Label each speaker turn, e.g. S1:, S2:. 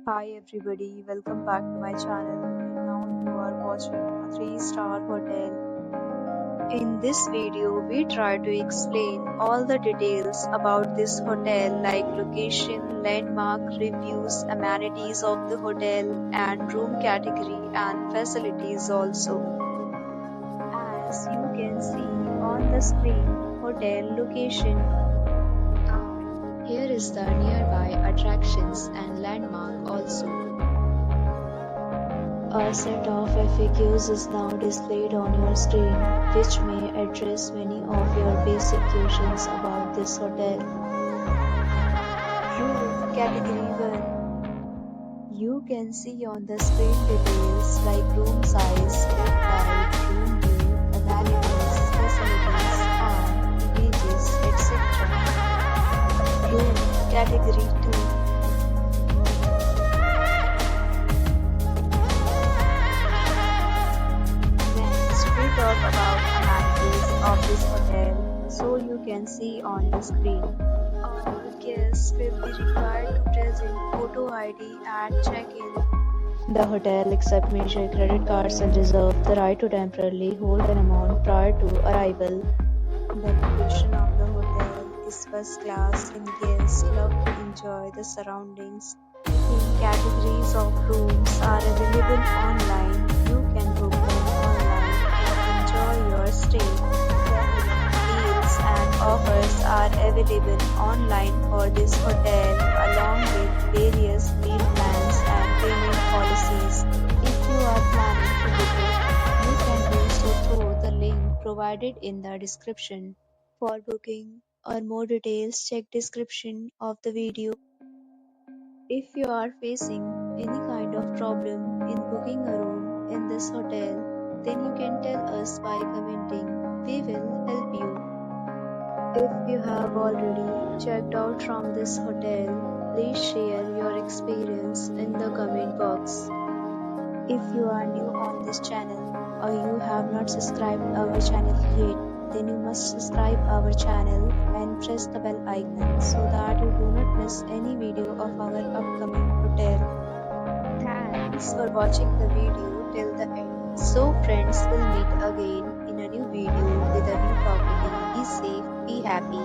S1: Hi everybody, welcome back to my channel. And now you are watching a 3-star hotel. In this video, we try to explain all the details about this hotel like location, landmark, reviews, amenities of the hotel, and room category and facilities also. As you can see on the screen, hotel location. Here is the nearby attractions and landmark also. A set of FAQs is now displayed on your screen, which may address many of your basic questions about this hotel. Room Category 1. You can see on the screen details like room size, bed type, room view, amenities, facilities, and wages, etc. Room Category 2. Talk about amenities of this hotel, so you can see on the screen. All guests will be required to present photo ID at check-in. The hotel accepts major credit cards and reserves the right to temporarily hold an amount prior to arrival. The location of the hotel is first class and guests love to enjoy the surroundings. Booking categories of rooms are available online. You can book them online and enjoy your stay. Deals and offers are available online for this hotel along with various meal plans and payment policies. If you are planning to book it, you can do so through the link provided in the description. For booking or more details, check description of the video. If you are facing any kind of problem in booking a room in this hotel, then you can tell us by commenting. We will help you. If you have already checked out from this hotel, please share your experience in the comment box. If you are new on this channel or you have not subscribed our channel yet, then you must subscribe our channel and press the bell icon so that you do not miss any video of our upcoming hotel. Thanks for watching the video till the end. So friends, will meet again in a new video with a new property. Be safe, be happy.